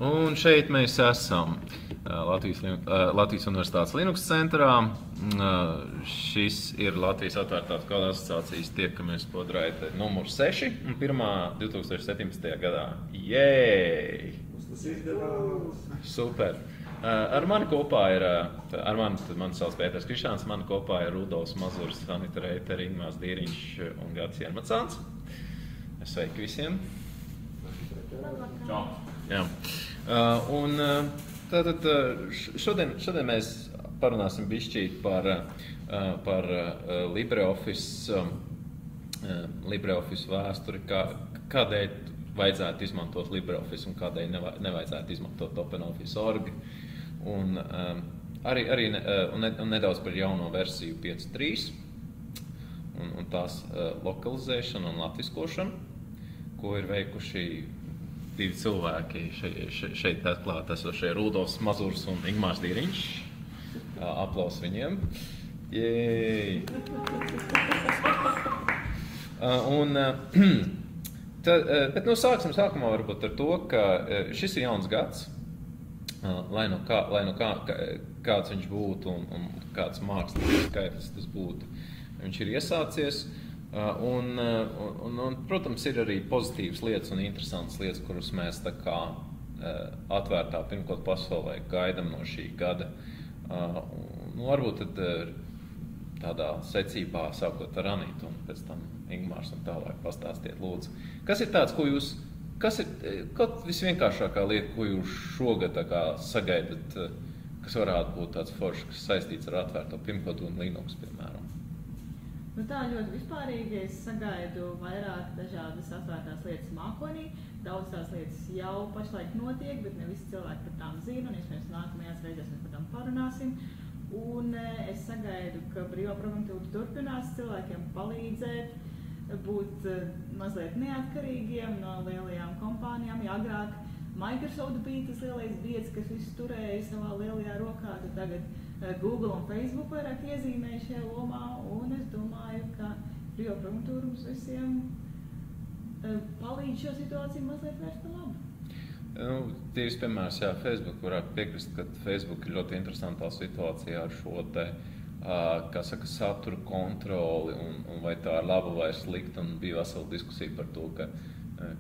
Un šeit mēs esam Latvijas Universitātes Linux centrā. Šis ir Latvijas Atvērtās kodu asociācijas tiekamies podraite numur 6 un pirmā 2017. gadā. Jēj! Tas izdevās! Super! Ar mani kopā ir, mani sauc Pēters Krišāns, mani kopā ir Rudolfs Mazurs, Anita Reiteri, Ingmārs Dīriņš un Gatis Jermacāns. Sveiki visiem! Čau! Jā. Un tātad šodien mēs parunāsim bišķīt par LibreOffice vēsturi, kādēļ vajadzētu izmantot LibreOffice un kādēļ nevajadzētu izmantot OpenOffice.org. Un arī nedaudz par jauno versiju 5.3 un tās lokalizēšanu un latviskošanu, ko ir veikuši divi cilvēki šeit atklāt esošie Rudolfs Mazurs un Ingmārs Dīriņš. Aplaus viņiem. Jej! Bet sāksim sākumā varbūt ar to, ka šis ir jauns gads, lai nu kāds viņš būtu un kāds mākslinieks skaitlis tas būtu. Viņš ir iesācies. Un, protams, ir arī pozitīvas lietas un interesantas lietas, kuras mēs tā kā atvērtā pirmkārt pasaulē gaidām no šī gada. Varbūt tad tādā secībā sākot ar Anitu un pēc tam Ingmārs un tālāk pastāstiet lūdzu. Kas ir tāds, kas ir kaut visvienkāršākā lieta, ko jūs šogad tā kā sagaidat, kas varētu būt tāds foršs, kas saistīts ar atvērto pirmkārt un Linux, piemēram? Tā ļoti vispārīgi es sagaidu vairāk dažādas atvērtās lietas mākonī. Daudz tās lietas jau pašlaik notiek, bet ne visi cilvēki par tām zina, un iespējams nākamajās reizēs mēs par tām parunāsim. Un es sagaidu, ka brīvā programmatūra turpinās cilvēkiem palīdzēt būt mazliet neatkarīgiem no lielajām kompānijām. Ja agrāk Microsoft bija tas lielais biedrs, kas visu turēja savā lielajā rokā, tad tagad Google un Facebook vairāk iezīmēja šajā lomā, un es domāju, ka brīvā programmatūra mums visiem palīdz šo situāciju mazliet vērst par labu. Tīrs piemērs, Facebook varētu piekrist, ka Facebook ir ļoti interesantā situācijā ar šo te, satura kontroli, un vai tā ir laba vai slikta, un bija vesela diskusija par to,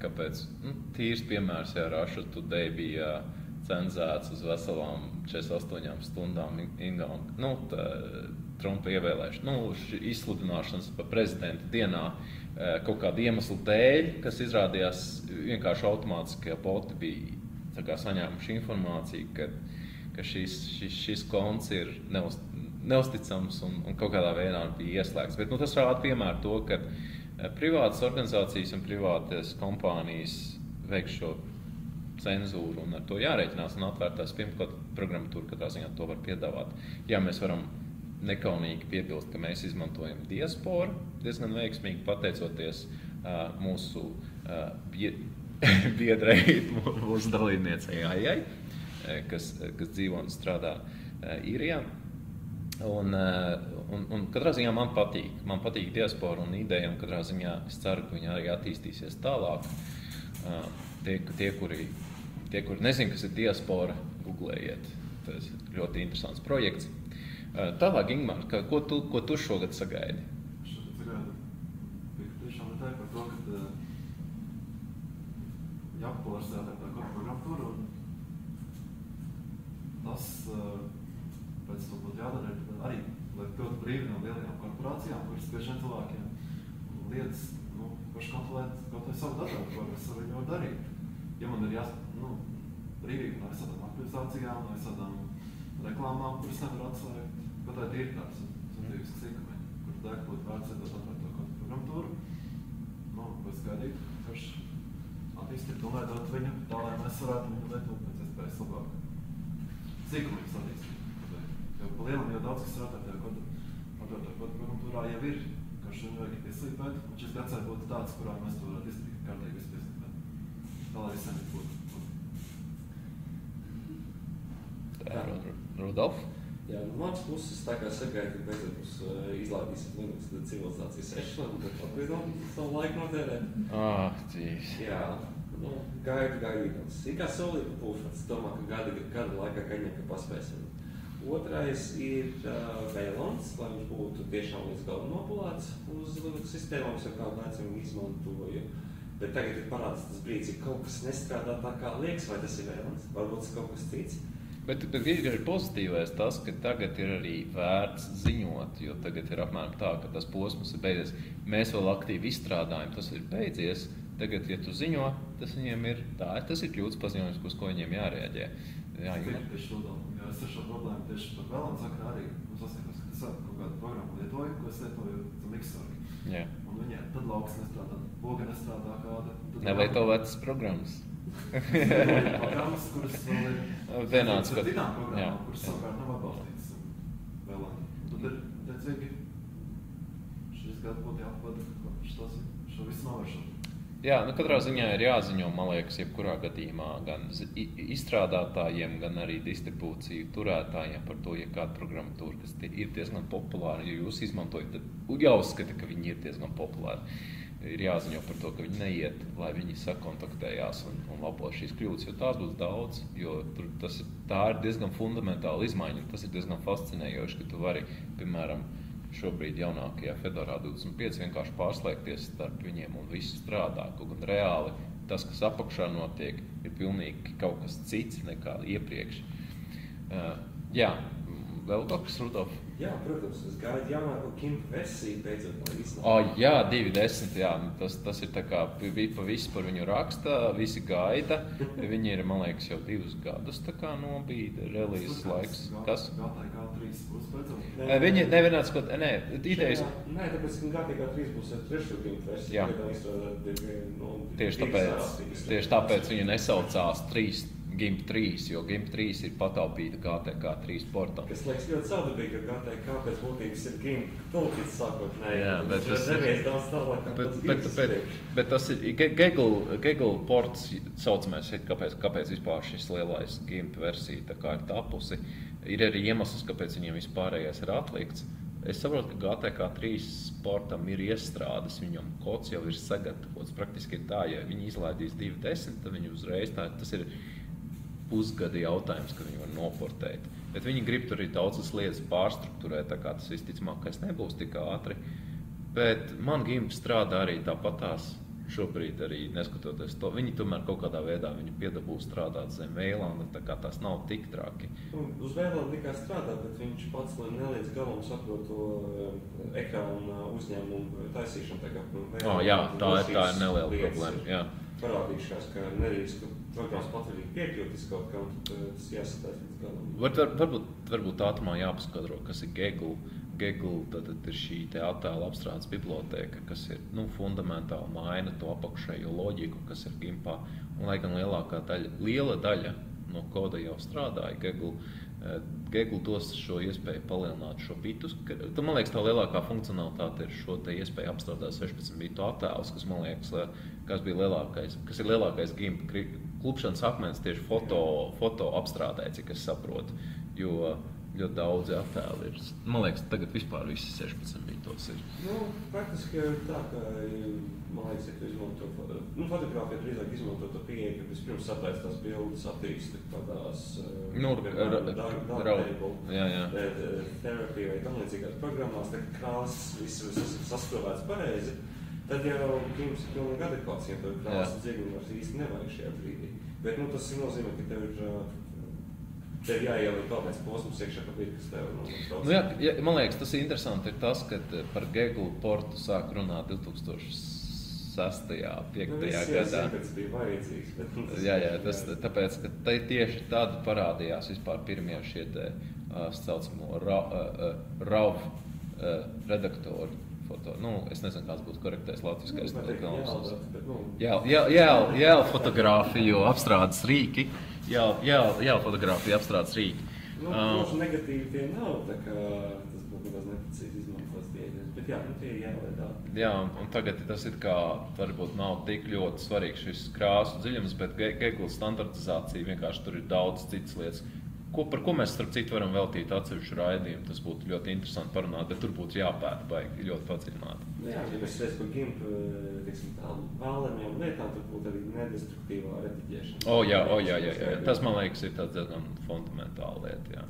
kāpēc, tīrs piemērs, Russia Today bija cenzēts uz veselām 48 stundām Trumpa ievēlēšana, izsludināšanas pa prezidenta dienā kaut kādu iemeslu dēļ, kas izrādījās vienkārši automātiski, boti bija saņēmuši informāciju, ka šis konts ir neusticams un kaut kādā veidā bija ieslēgts. Bet tas rāda piemēru to, ka privātas organizācijas un privātas kompānijas veiks šo cenzūru un ar to jārēķinās un atvērtās pirmkārt programmatūra katrā ziņā to var piedāvāt. Jā, mēs varam nekaunīgi piebilst, ka mēs izmantojam diasporu diezgan veiksmīgi pateicoties mūsu biedrei, mūsu dalībniecei Aijai, kas dzīvo un strādā Īrijā. Un katrā ziņā man patīk diaspora un ideja, un katrā ziņā es ceru, ka viņa arī attīstīsies tālāk. Tie, kuri nezin, kas ir diaspora, googlējiet. Tas ir ļoti interesants projekts. Tālāk, Ingmār, ko tu šogad sagaidi? Šogad sagaidu tiešām tā par to, ka jāpopularizē tā programmatūra, un tas pēc to būtu jādara arī, lai kļūtu brīvi no lielajām korporācijām, kuras bieži vien cilvēkiem lietas, paši kontrolēt kaut vai savu datoru, ko es ar viņu varu darīt. Ja man ir brīvīgi no visādām aktivizācijām, no visādām reklāmām, kuras nevar atslēgt, kaut vai tīri kāds satīvisks sīkumi, kur dēļ būtu vērts iedot atvērto kodu programmatūru, vai skaidīt, karš attīstīt un veidot viņu tā, lai mēs varētu viņu lietot pēc iespējas labāk. Sīkumības attīstīt. Jo pa lielam jau daudz, kas strādā tajā atvērtā kodu programmatūrā jau ir, karš viņu vajag pieslīpēt, un šis gads būtu tāds, kurā mēs to varētu izdarīt kārtīgi vispieslīpēt. Tā, lai visiem būtu. Rudolf? Jā, no manas puses tā kā sagaidu, ka beidzot mums izlādīsim Linux civilizācijas 6, lai būtu atveidot savu laiku notērēt. Tīs. Jā, gaidītams. Ir kā solīta pūfats, domā, ka gada laikā gaņem, ka paspēsim. Otrais ir vēlons, lai viņš būtu tiešām līdz galam nopulēts uz Linux sistēmām, jo kādu laiku viņu izmantoju. Bet tagad ir parādās tas brīdis, ja kaut kas nestrādā tā kā liekas, vai tas ir vēlons, varbūt tas kaut kas cits. Bet ir pozitīvais tas, ka tagad ir arī vērts ziņot, jo tagad ir apmēram tā, ka tas posms ir beidzies. Mēs vēl aktīvi izstrādājam, tas ir beidzies. Tagad, ja tu ziņo, tas viņiem ir tā, tas ir kļūdas paziņojums, uz ko viņiem jārēģē. Jā, es ar šo problēmu tieši par vēlams sakarā arī saskatos, ka tas ir kaut kāda programma lietoju, ko es lietoju Mixori. Jā. Un viņiem tad lauks nestrādā, boga nestrādā kāda. Nelieto vecas programmas. Programmas, kuras vēl ir vienāds, ar citām programmām, kuras savukārt nav atbalstītas vēlām. Tad ir teicīgi, šis gads būtu jāpavada šo visu novēršanu. Jā, katrā ziņā ir jāziņo, man liekas, jebkurā gadījumā gan izstrādātājiem, gan arī distribūciju turētājiem par to, ja kāda programmatūra, kas ir diezgan populāra, ja jūs izmantojat, tad jāuzskata, ka viņi ir diezgan populāri. Ir jāziņo par to, ka viņi neiet, lai viņi sakontaktējās un labo šīs kļūdas, jo tās būs daudz, jo tā ir diezgan fundamentāla izmaiņa, un tas ir diezgan fascinējoši, ka tu vari, piemēram, šobrīd jaunākajā Fedorā 25 vienkārši pārslēgties starp viņiem un viss strādā. Kaut gan reāli tas, kas apakšā notiek, ir pilnīgi kaut kas cits nekā iepriekš. Jā, vēl kaut kas, Rudolf? Jā, protams, es gaidu jaunāko GIMP versiju beidzot, lai iznāk. Jā, 2.10, jā, tas ir tā kā pa visu par viņu raksta, visi gaida. Viņi ir, man liekas, jau 2 gadus tā kā nobīda relīzes laiks. Kas? GTK 3 būs beidzot? Viņi nevienāds, ko, idejas. Nē, tāpēc, ka GTK 3 būs ar 3. GIMP versiju. Jā. Tieši tāpēc viņi nesaucās GIMP 3, jo GIMP 3 ir pataupīta GTK 3 portam. Kas liekas ļoti savdabīgi, ka GTK pēc būtības ir GIMP tulkits sākotnēji. Jā, bet tas nevies daudz tālāk, kā bet tas ir Gaggle ports saucamais, kāpēc vispār šis lielais GIMP versija tā kā ir tapusi. Ir arī iemesls, kāpēc viņiem vispārējais ir atlikts. Es saprotu, ka GTK 3 portam ir iestrādes, viņam kods jau ir sagatavots. Praktiski ir tā, ja viņi izlaidīs 2.10, tad viņi uzreiz tas ir pusgada jautājums, ka viņi var noportēt. Bet viņi grib tur arī daudzas lietas pārstrukturēt, tā kā tas visticamākais nebūs tik ātri. Bet man GIMP strādā arī tāpatās šobrīd arī, neskatoties to. Viņi tomēr kaut kādā veidā viņu piedabūs strādāt zem Veilanda, tā kā tās nav tik traki. Uz Veilanda tikai strādā, bet viņš pats nelīdz galam saprot to ekrānu uzņēmumu taisīšanu. Tā kā Jā, tā ir neliela problēma. Jā. Parādījušās, ka nedrīkst, ka programmas patvaļīgi piekļūtis kaut kā, un tas jāsatās līdz galam. Varbūt ātrumā jāpaskatro, kas ir Gaggle. Gaggle tad ir šī te attēla apstrādes bibliotēka, kas ir fundamentāli maina to apakšējo loģiku, kas ir GIMPā. Un, lai gan liela daļa no koda jau strādāja Gaggle dos šo iespēju palielināt šo bitus. Man liekas, tā lielākā funkcionalitāte ir šo te iespēju apstrādāt 16 bitu attēlus, kas man liekas, kas ir lielākais GIMP klupšanas akmens tieši foto apstrādē, cik es saprotu, jo ļoti daudzi attēli ir. Man liekas, tagad vispār visi 16 bitos ir. Praktiski ir tā, ka, man liekas, ja tu izmanto fotogrāfiju, drīzāk izmanto to pieeja, ka vispirms sataisa tās bildes attīsti kādās therapy vai tam līdzīgās programmās, tā krāsas viss saspilvēts pareizi, tad jau GIMPs ir pilnīgi adekvāts, ja tev krāsas dziedinās īsti nevajag šajā brīdī. Bet tas nozīmē, ka tev jāieliek kaut kāds posms iekšā, kas tev man liekas, tas interesanti ir tas, ka par Gaggle portu sāk runāt 2006. 5. gadā. Tas bija vajadzīgs, bet tāpēc, ka tieši tad parādījās vispār pirmie šie saucamo RAW redaktori. Es nezinu, kāds būtu korektais latviskais. Jā, fotogrāfiju apstrādes rīki. Jā, fotogrāfiju apstrādes rīki. Negatīvi tie nav, tā kā tas būtu nedaudz neprecīzi izmantots pieejas. Bet tie ir jāveidā. Jā, un tagad tas ir kā, varbūt nav tik ļoti svarīgs šis krāsu dziļums, bet Gaggle standartizācija vienkārši tur ir daudz citas lietas. Par ko mēs starp citu varam veltīt atsevišķu raidījumu, tas būtu ļoti interesanti parunāt, bet tur būtu jāpēta baigi ļoti padziļināti. Jā, ja mēs teicu par GIMP, vēlamajām lietām, tad būtu arī nedestruktīvā rediģēšana. Jā. Tas, man liekas, ir tāds diezgan fundamentāla lieta, jā.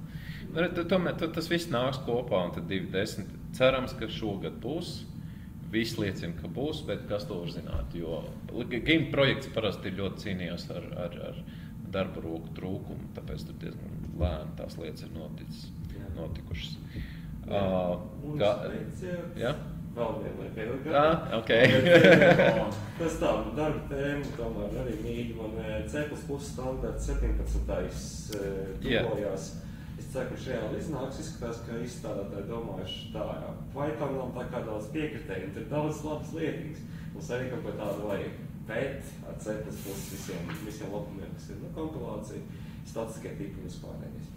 Tomēr tas viss nāks kopā, un tad 2.10. Cerams, ka šogad būs. Viss liecina, ka būs, bet kas to var zināt, jo GIMP projekts parasti ir ļoti cīnījās ar darba roku trūkumu, tāpēc tur diezgan lēni tās lietas ir notikušas. Jā? Vēl viena lieta. Okay. Tas tā, darba tēma tomēr arī mīļi. Man C++ standarts 17. tuvojās. Es ceru, ka šajā iznāks izskatās, ka izstrādātāji domājuši tā, jā. Pythonam tā kā daudz piekritēji, un tur daudz labas lietības. Mums arī kaut ko tādu vajag. Bet ar C++ visiem labumiem, kas ir kompilācija, statistiskie tipi un vispārējais.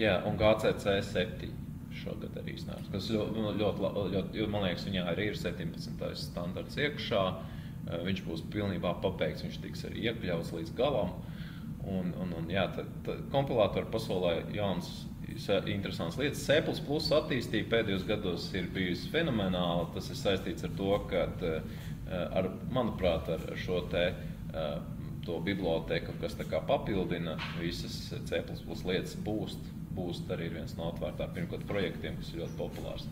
Jā, un GCC 7. Šogad arī iznāks, kas ļoti, man liekas, viņā arī ir 17. standarts iekšā, viņš būs pilnībā pabeigts, viņš tiks arī iekļauts līdz galam, un jā, kompilātori pasaulē jauns, interesants lietas. C++ attīstība pēdējos gados ir bijusi fenomenāla, tas ir saistīts ar to, ka, manuprāt, ar šo to biblioteku, kas tā kā papildina visas C++ lietas Boost arī ir viens no atvērtām pirmkārt projektiem, kas ir ļoti populārs.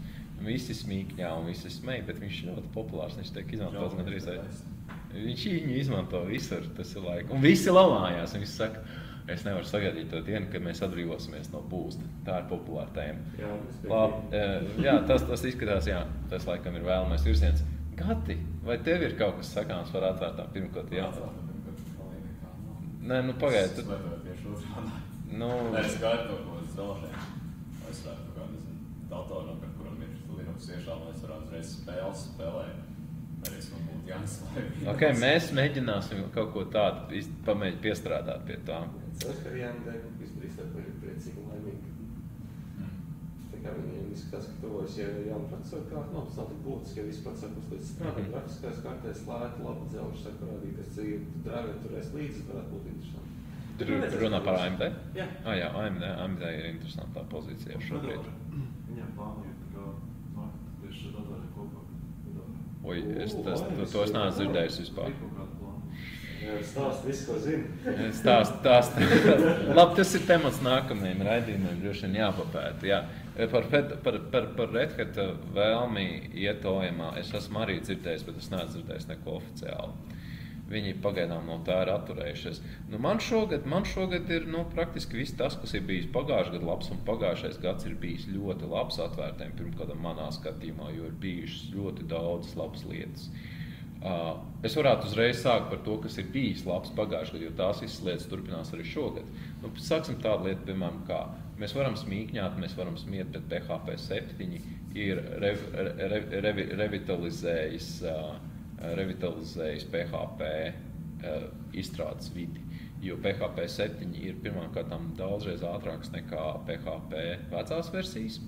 Visi smīkņā un visi smēj, bet viņš ir ļoti populārs, viņš tiek izmantots gandrīz. Viņš viņu izmanto visur, tas ir laika. Un visi lamājās, un visi saka, es nevaru sagaidīt to dienu, kad mēs atbrīvosimies no Boost. Tā ir populāra tēma. Jā, tas izskatās, jā, tas laikam ir vēlamais virziens. Gati, vai tev ir kaut kas sakāms par atvērtām pirmkārt? Jā. Nē, pagaidi. Es gaidu kaut ko uz drošiem. Es varētu kaut kādu datoru, par kuram ir Linux iešā, lai es varētu reiz spēlēt. Arī es man būtu jāneslēj. Ok, mēs mēģināsim kaut ko tādu pamēģināt piestrādāt pie tām. Ceru, ka Jānidai visdrīzāk ir priecīgi un laimīgi. Tā kā viņiem izskatās, ka tuvojas jauna procesora kārta, tas nav tik būtiski, ja visi procesori būs līdz strādāt, grafiskās kārtēs lēti, labi dzelži, saka parādīties, cik drāvēt turēs līdzi, varētu būt interesanti. Tur runā par AMD? Jā. Jā, AMD ir interesantā pozīcijā šobrīd. Viņam plānoja, ka nāk tieši datorē kopā. Oi, to es neesmu dzirdējis vispār. Stāst visu, ko zini. Stāst. Labi, tas ir temats nākamajiem raidījumiem, droši vien jāpapēta. Jā. Par Red Hat vēlmi iet OEMā es esmu arī dzirdējis, bet es neesmu dzirdējis neko oficiāli. Viņi pagaidām no tā ir atturējušies. Man šogad ir praktiski viss tas, kas ir bijis pagājušajā gadā labs, un pagājušais gads ir bijis ļoti labs atvērtiem pirmkādam manā skatījumā, jo ir bijušas ļoti daudzas labas lietas. Es varētu uzreiz sākt par to, kas ir bijis labs pagājušajā gadā, jo tās visas lietas turpinās arī šogad. Sāksim tādu lietu, piemēram, kā mēs varam smīkņāt, mēs varam smiet, bet PHP 7 ir revitalizējis PHP izstrādes vidi, jo PHP 7 ir pirmkārtām daudzreiz ātrāks nekā PHP vecās versijas,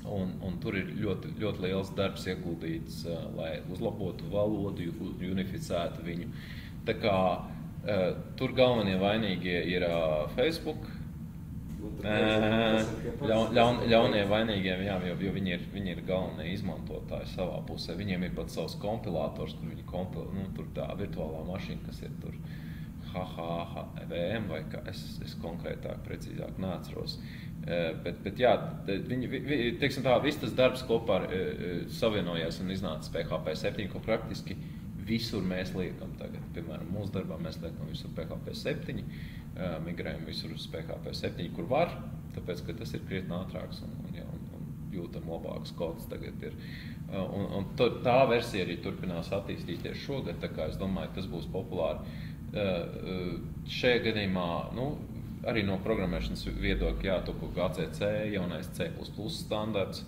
un tur ir ļoti, ļoti liels darbs ieguldīts, lai uzlabotu valodu, unificētu viņu. Tā kā tur galvenie vainīgie ir Facebook, ļaunie vainīgiem, jā, jo viņi ir galvenie izmantotāji savā pusē. Viņiem ir pat savs kompilators, kur viņi kompilē, tur tā virtuālā mašīna, kas ir tur HHVM vai kā, es konkrētāk, precīzāk neatceros. Bet jā, viņi, teiksim tā, viss tas darbs kopā savienojās un iznāca PHP 7, ko praktiski visur mēs liekam tagad. Piemēram, mūsu darbā mēs liekam visur PHP 7, migrējam visur uz PHP 7, kur var, tāpēc, ka tas ir krietni ātrāks un jūtam labāks kods tagad ir. Un tā versija arī turpinās attīstīties šogad, tā kā es domāju, tas būs populāri. Šajā gadījumā, arī no programmēšanas viedokļa jātoko GCC, jaunais C++ standarts,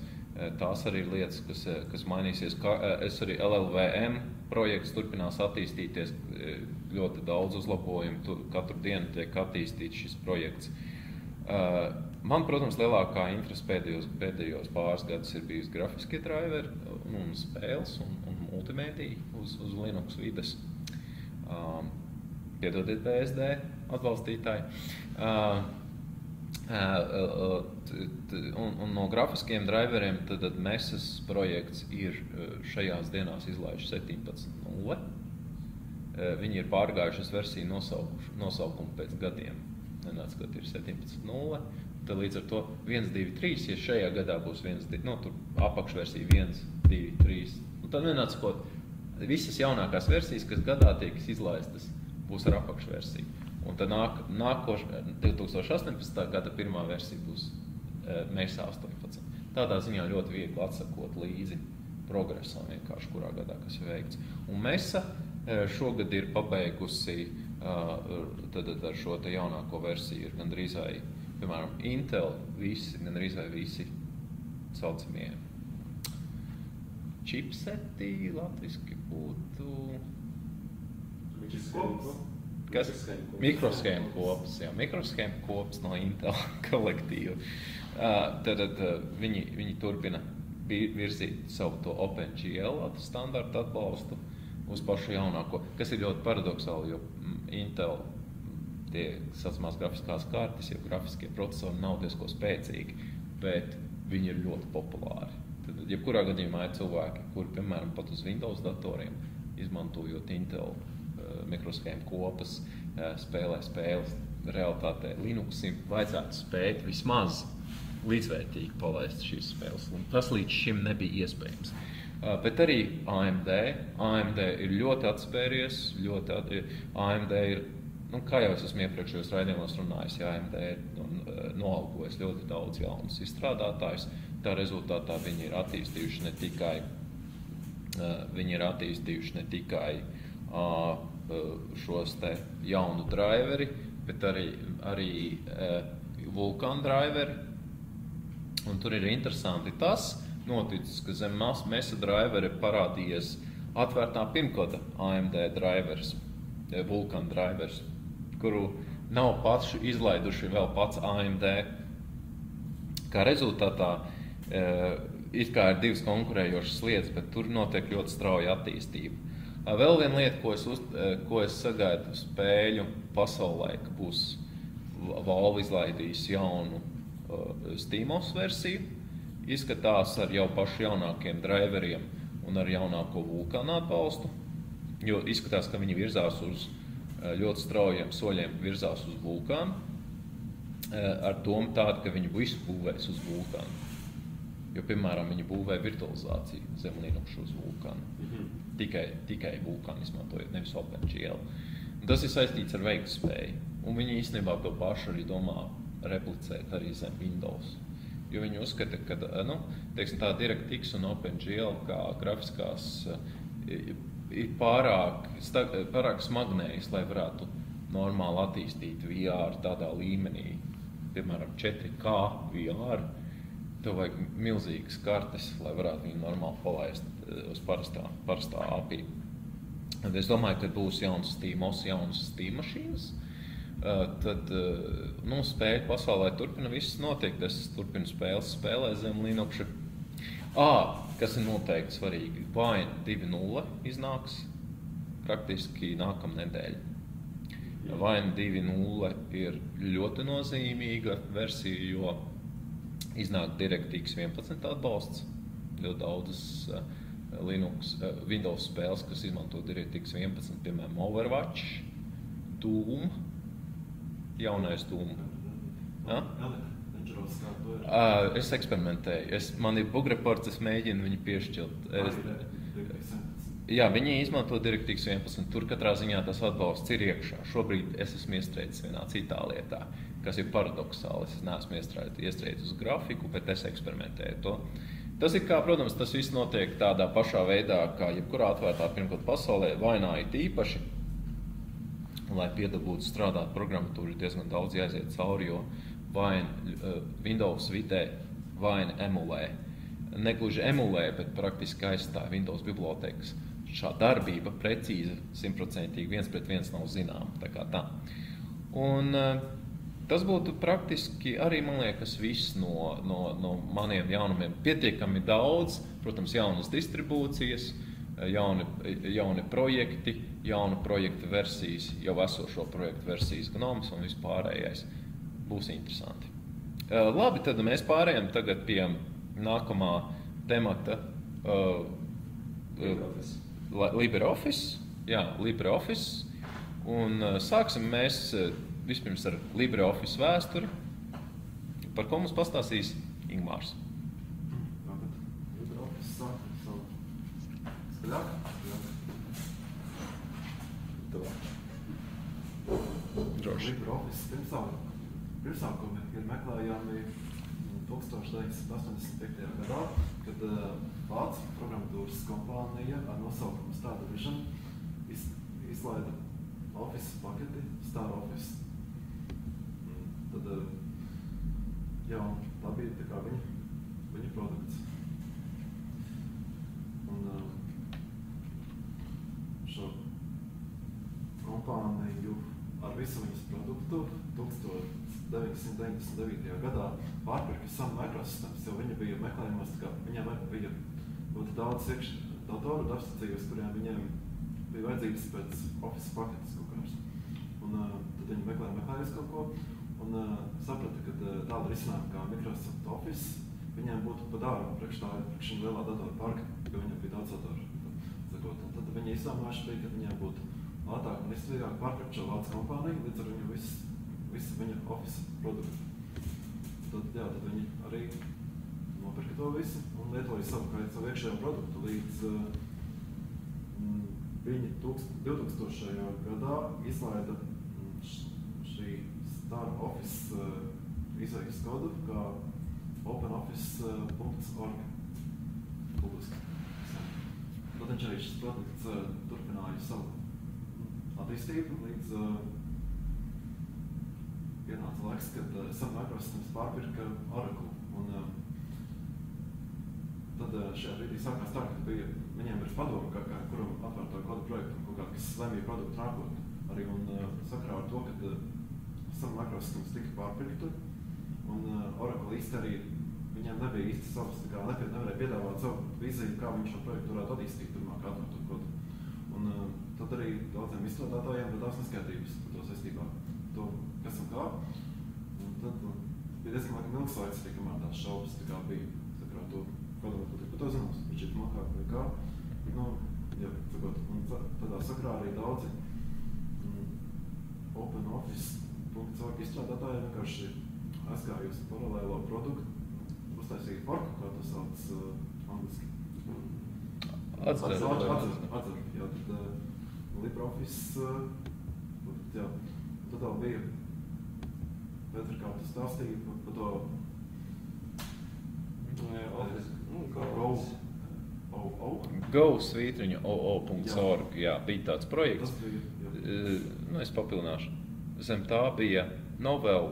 tās arī ir lietas, kas mainīsies. Es arī LLVM projekts turpinās attīstīties, ļoti daudz uzlabojumu, katru dienu tiek attīstīts šis projekts. Man, protams, lielākā interese pēdējos pāris gadus ir bijis grafiskie driveri un spēles un multimēdija uz Linux vides. Piedodiet BSD atbalstītāji. Un no grafiskiem driveriem tad Mesas projekts ir šajās dienās izlaiž 17.0. Viņi ir pārgājušas versiju nosaukumu pēc gadiem. Nenāc, ka ir 17.0. Tad līdz ar to 1, 2, 3, ja šajā gadā būs 1, 2, tur apakšversija 1, 2, 3. Un tad nenāc, ko visas jaunākās versijas, kas gadā tiek izlaistas, būs ar apakšversiju. Un tad nākošā 2018. Gada pirmā versija būs Mesa 18. Tādā ziņā ļoti viegli atsakot līdzi progresam vienkārši, kurā gadā kas ir veikts. Un Mesa šogad ir pabeigusi tad ar šo te jaunāko versiju ir gandrīz vai, piemēram, Intel gandrīz vai visi saucamie čipseti latviski būtu... Kas? Mikroshēmu kopas, jā, mikroshēmu kopas no Intel kolektīva. Tad viņi turpina virzīt savu to OpenGL standartu atbalstu uz pašu jaunāko, kas ir ļoti paradoxāli, jo Intel tie saucamās grafiskās kartes, jo grafiskie procesori nav diezko spēcīgi, bet viņi ir ļoti populāri. Tad, jebkurā gadījumā ir cilvēki, kuri, piemēram, pat uz Windows datoriem, izmantojot Intel mikroshēmu kopas, spēlē spēles. Realitātē Linuxim vajadzētu spēt vismaz līdzvērtīgi palaist šīs spēles, un tas līdz šim nebija iespējams. Bet arī AMD ir ļoti atspēries, AMD ir, kā jau es esmu iepriekšējos raidījumos runājis, ja AMD ir noalgojis ļoti daudz jaunus izstrādātājus, tā rezultātā viņi ir attīstījuši ne tikai šos te jaunu driveri, bet arī Vulkan driveri. Un tur ir interesanti tas noticis, ka zem Mesa driveri parādījies atvērtā pirmkoda AMD drivers, Vulkan drivers, kuru nav paši izlaiduši vēl pats AMD. Kā rezultātā it kā ir divas konkurējošas lietas, bet tur notiek ļoti strauja attīstība. Vēl viena lieta, ko es sagaidu spēļu pasaulē, ka būs Valve izlaidījis jaunu Steamos versiju, izskatās ar jau pašu jaunākiem driveriem un ar jaunāko Vulkan atbalstu, jo izskatās, ka viņi virzās uz ļoti straujiem soļiem virzās uz Vulkan, ar domu tādu, ka viņi visu būvēs uz Vulkan. Jo, piemēram, viņi būvē virtualizāciju zem Linux uz Vulkan. Tikai Vulkan izmantojot, nevis OpenGL. Un tas ir saistīts ar veiktspēju. Un viņi īstenībā to pašu arī domā replicēt arī zem Windows. Jo viņi uzskata, ka teiksim, tā DirectX un OpenGL kā grafiskās ir pārāk smagnējas, lai varētu normāli attīstīt VR tādā līmenī. Piemēram, 4K VR. Tev vajag milzīgas kartes, lai varētu viņu normāli palaist uz parastā API. Es domāju, ka būs jaunas Steam mašīnas. Tad spēļu pasaulē turpina viss notiek. Es turpinu spēlēt zem Linuxa. Kas ir noteikti svarīgi. Wine 2.0 iznāks praktiski nākamnedēļ. Wine 2.0 ir ļoti nozīmīga versija, jo iznāk DirectX 11 atbalsts. Ļoti daudzas Windows spēles, kas izmanto DirectX 11, piemēram, Overwatch, Doom, jaunais Doom. Es eksperimentēju. Man ir bug reports, es mēģinu viņu piešķilt. Jā, viņi izmanto DirectX 11, tur katrā ziņā tas atbalsts ir iekšā. Šobrīd es esmu iestrēdzis vienā citā lietā, kas ir paradoxāli. Es neesmu iestrēdzis uz grafiku, bet es eksperimentēju to. Tas ir kā, protams, tas viss notiek tādā pašā veidā, kā jebkurā atvērtā pirmkārt pasaulē, vainā it īpaši. Lai piedabūtu strādāt programmatūru, ir diezgan daudz jāiziet cauri, jo Windows vidē vaina emulē. Negluži emulē, bet praktiski aizstāja Windows bibliotēkas. Šā darbība precīzi, 100% 1:1 nav zināma. Tā kā tā. Un tas būtu praktiski arī, man liekas, viss no maniem jaunumiem. Pietiekami daudz, protams, jaunas distribūcijas, jauni projekti, jaunu projektu versijas, jau esošo projektu versijas gnomas un vispārējais. Būs interesanti. Labi, tad mēs pārējām tagad pie nākamā temata. LibreOffice. Jā, LibreOffice. Un sāksim mēs vispirms ar LibreOffice vēsturi, par ko mums pastāstīs Ingmārs. LibreOffice sāk savu skaļāk. LibreOffice pirmsākumi ir meklējami 1985. gadā, kad vācu programmatūras kompānija ar nosaukumu Star Division izlaida Office paketi Star Office. Tad, jā, tā bija tā kā viņa produkts. Un šo kompāniju ar visu viņas produktu 1999. gadā pārpirka Sun Microsystems, jo viņi bija meklējumos, viņiem bija ļoti daudz datoru darbstacijas, kuriem viņiem bija vajadzības pēc Office paketes kaut kāds. Un tad viņi meklējās kaut ko un saprata, ka tāda risinājuma kā Microsoft Office viņiem būtu pa dārgu priekš šim lielā datoru parka, jo viņiem bija daudz datoru. Un tad viņi izdomājuši bija, ka viņiem būtu lētāk un izdevīgāk pārpirkt šo vācu kompāniju, līdz ar viņu visu viņa Office produktu. Tad viņi arī nopirka to visu un lietoja savu iekšējo produktu līdz viņi 2000. gadā izlaida šī Star Office izveidas kodu kā openoffice.org publiski. Tad viņš arī šis produkts turpināja savu attīstību līdz pienāca laiks, kad Sun Microsystems pārpirka Oracle. Un tad šajā brīdī sākās tā, ka viņiem ir padomu, kuram atvērto kodu projektu un kaut kā, kas lemīja produktu nākotni. Arī un sakarā ar to, ka Sun Microsystems tika pārpirkta un Oracle īsti arī viņiem nebija īsti savas, tā kā nevarēja piedāvāt savu vīziju, kā viņi šo projektu varētu attīstīt turmāk atvērto kodu. Un tad arī daudziem izstrādātājiem bija daudz neskaidrības par to saistībā, to, kas un kā. Un tad bija diezgan laikam ilgs laiks, kamēr tās šaubas tā kā bija sakarā ar to, kādam būtu par to zināms, viņš ir mokāk vai kā. Jā, sakot, un tādā sakarā arī daudzi OpenOffice.org izstrādātāji vienkārši aizgājusi paralēlo produktu, uztaisīja forku, kā to sauc angliski. Atzer, jā, tad LibreOffice, jā, tad vēl bija, Petra, kā tu stāstīji par to Go-oo.org, jā, bija tāds projekts. Es papilnāšu. Zem tā bija Novell,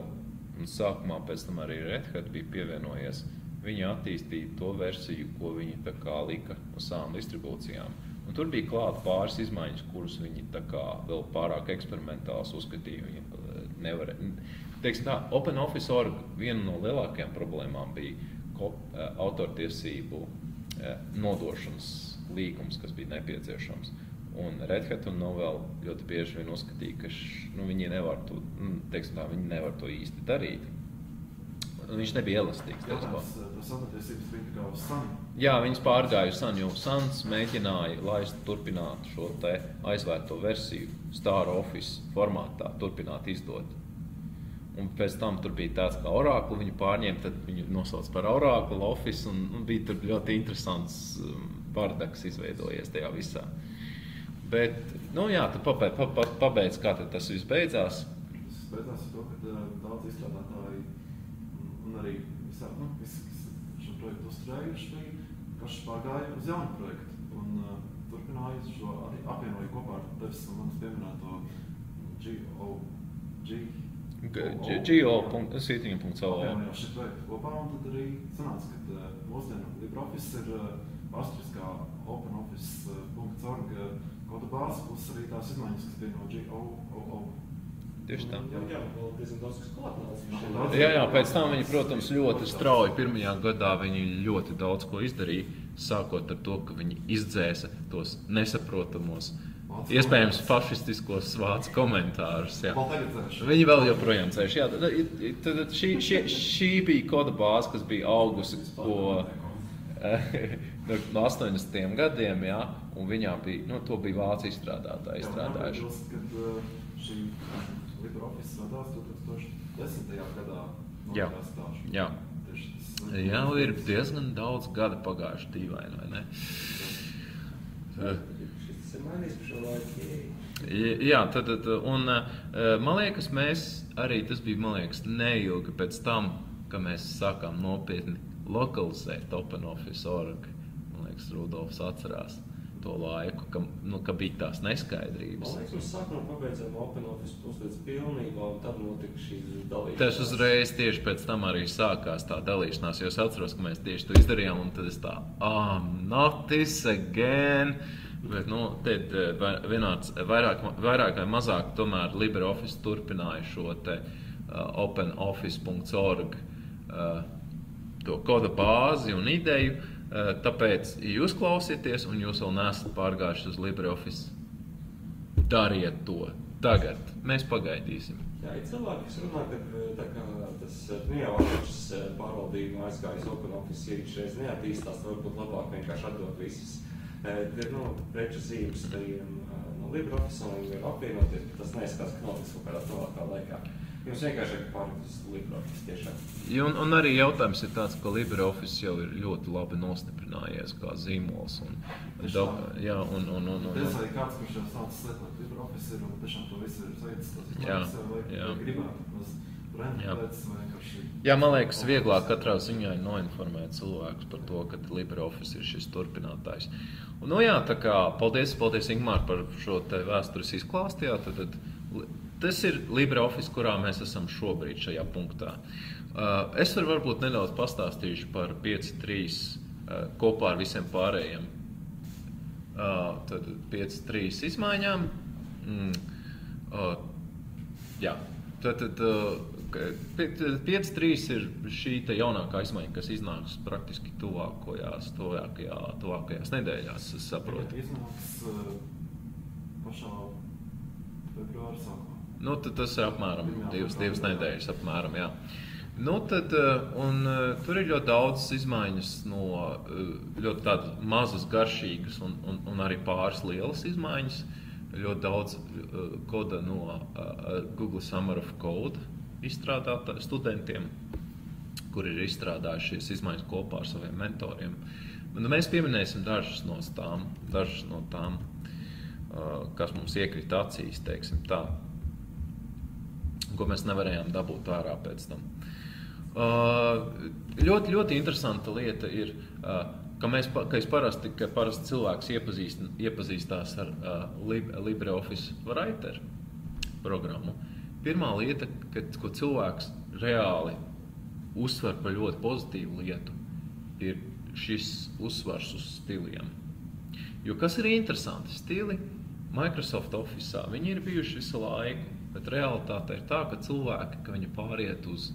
un sākumā pēc tam arī Red Hat bija pievienojies. Viņi attīstīja to versiju, ko viņi tā kā lika uz savām distribūcijām. Un tur bija klāt pāris izmaiņas, kuras viņi tā kā vēl pārāk eksperimentāls uzskatīja. Viņi nevarēja. Teiksim tā, OpenOffice.org viena no lielākajām problēmām bija autortiesību nodošanas līgums, kas bija nepieciešams. Un Red Hat un Novell ļoti bieži vien uzskatīja, ka viņi nevar to, viņi nevar to īsti darīt. Viņš nebija elastīgs. Tas autortiesības bija kā uz Sun. Jā, viņas pārgāja uz Sun, jo Suns mēģināja laist turpināt šo te aizvērto versiju Star Office formātā, turpināt izdot. Un pēc tam tur bija tāds kā Oracle, viņu pārņēma, tad viņu nosauc par Oracle Office, un bija tur ļoti interesants bardaks izveidojies tajā visā. Bet, jā, tu pabeidz, kā tad tas viss beidzās? Tas beidzās ar to, ka daudz izstrādātāji un arī visi, kas šo projektu uzturējuši, bija paši pārgāja uz jaunu projektu un turpināja šo arī apvienoju kopā ar tevis un manas pieminēto go.co. Apvienoja šī projekta kopā, un tad arī sanāca, ka mūsdienu LibreOffice ir pastriskā openoffice.org kodu bāze, plus arī tās izmaiņas, kas bija no GOO. Tieši tā. Jā, diezgan daudz, kas klāt. Jā, pēc tam viņi, protams, ļoti strauji pirmajā gadā viņi ļoti daudz ko izdarīja, sākot ar to, ka viņi izdzēsa tos nesaprotamos iespējams fašistiskos vācu komentārus. Jā. Vēl tagad dzēš. Viņi vēl joprojām dzēš. Jā, tad šī bija koda bāze, kas bija augusi no 80. gadiem, jā, un viņā bija, to bija vācu izstrādātāji izstrādājuši. Jā, kad šī LibreOffice radās 2010. gadā nokās stāšu. Jā. Jā, ir diezgan daudz gada pagājuši dīvaini, vai ne? Šis ir mainījis par šo laiku. Jā, un man liekas, tas bija, man liekas, neilgi pēc tam, ka mēs sākām nopietni lokalizēt OpenOffice.org. Man liekas, Rudolfs atcerās to laiku, ka bija tās neskaidrības. Man liekas, mēs sākumā pabeidzām OpenOffice puslīdz pilnībā, un tad notika šīs dalīšanās. Tas uzreiz tieši pēc tam arī sākās tā dalīšanās, jo es atceros, ka mēs tieši to izdarījām, un tad es tā, not this again. Bet, vienāds, vairāk vai mazāk tomēr LibreOffice turpināja šo te OpenOffice.org to koda bāzi un ideju. Tāpēc, ja jūs klausieties un jūs vēl neesat pārgājuši uz LibreOffice, dariet to tagad. Mēs pagaidīsim. Jā, ir cilvēki, kas runā, ka tas neautošs pārvaldījuma aizgājis OpenOffice ierīčreiz neattīstās, varbūt labāk vienkārši atdot visas preču zīmes no LibreOffice un viņi var apvienoties, bet tas neizskatās, ka notiks kaut kādā tuvākā laikā. Jums vienkārši ir pārējais LibreOffice tiešām. Un arī jautājums ir tāds, ka LibreOffice jau ir ļoti labi nostiprinājies kā zīmols. Diez vai kāds, kurš jau sācis lietot LibreOffice ir un tiešām to visu ir saistīts, vai gribētu rentētas vai vienkārši... Jā, man liekas, vieglāk katrā ziņā ir noinformēt cilvēkus par to, ka LibreOffice ir šis turpinātājs. Tā kā paldies Ingmār par šo te vēstures izklāstu. Tas ir LibreOffice, kurā mēs esam šobrīd šajā punktā. Es varbūt nedaudz pastāstīšu par 5.3 kopā ar visiem pārējiem. Tad 5.3 izmaiņām. Jā. Tad 5.3 ir šī te jaunākā izmaiņa, kas iznāks praktiski tuvākajās nedēļās, es saprotu. Iznāks pašā februāra sākumā. Tad tas ir apmēram divas nedēļas apmēram, jā. Tur ir ļoti daudz izmaiņas no ļoti tādas mazas, garšīgas un arī pāris lielas izmaiņas. Ļoti daudz koda no Google Summer of Code izstrādātāju studentiem, kuri ir izstrādājuši šīs izmaiņas kopā ar saviem mentoriem. Mēs pieminēsim dažas no tām, kas mums iekrita acīs, teiksim tā, ko mēs nevarējām dabūt ārā pēc tam. Ļoti, ļoti interesanta lieta ir, ka parasti cilvēks iepazīstās ar LibreOffice Writer programmu. Pirmā lieta, ko cilvēks reāli uzsver par ļoti pozitīvu lietu, ir šis uzsvars uz stiliem. Jo kas ir interesanti, stili Microsoft Office'ā, viņi ir bijuši visu laiku, bet realitāte ir tā, ka cilvēki, ka viņi pāriet uz